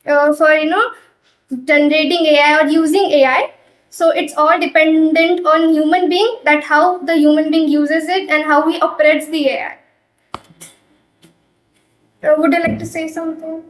for generating AI or using AI. So it's all dependent on human being, that how the human being uses it and how he operates the AI. Would you like to say something?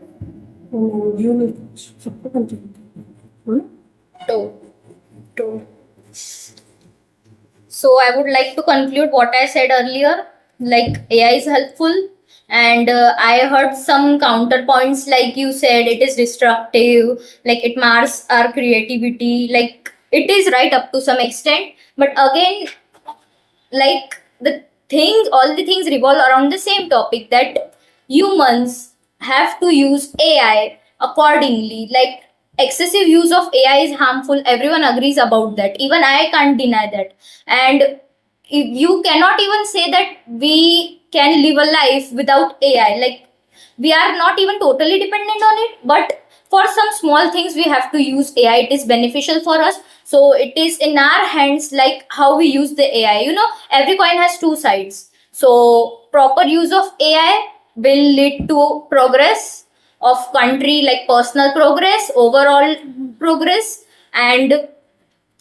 So I would like to conclude what I said earlier. Like, AI is helpful, and I heard some counterpoints. Like you said, it is destructive. Like, it mars our creativity. Like, it is right up to some extent. But again, like, all the things revolve around the same topic, that humans have to use AI accordingly. Like, excessive use of AI is harmful. Everyone agrees about that. Even I can't deny that. And if you cannot even say that we can live a life without AI. Like, we are not even totally dependent on it, but for some small things we have to use AI. It is beneficial for us, so it is in our hands, like how we use the AI. Every coin has two sides. So proper use of AI will lead to progress of country, like personal progress, overall progress. And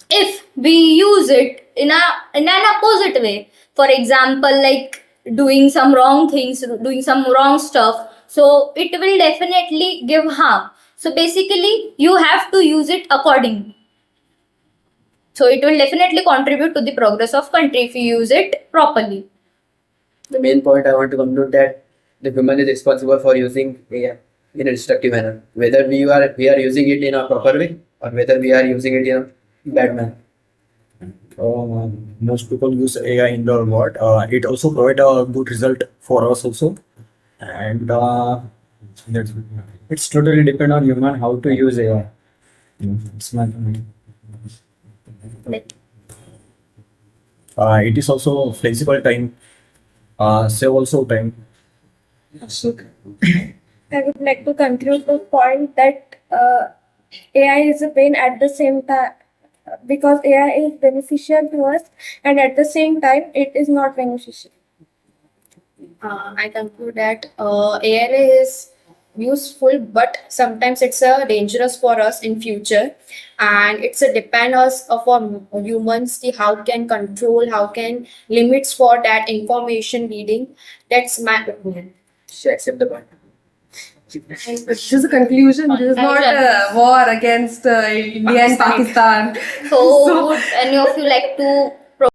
if we use it in an opposite way, for example, like doing some wrong things, doing some wrong stuff, so it will definitely give harm. So basically you have to use it accordingly. So it will definitely contribute to the progress of country if you use it properly. The main point I want to conclude that the human is responsible for using AI in a destructive manner. Whether we are using it in a proper way or whether we are using it in a bad manner. Most people use AI in the world. It also provide a good result for us also, and it's totally depend on human how to use AI. It's not, it is also flexible time, save also time. I would like to conclude the point that AI is a pain at the same time, because AI is beneficial to us and at the same time it is not beneficial. I conclude that AI is useful, but sometimes it's dangerous for us in future, and it's a depend us for humans the how can control, how can limits for that information reading. That's my opinion. She accept the point. This is a conclusion. This is not a war against India and Pakistan. So would any of you like to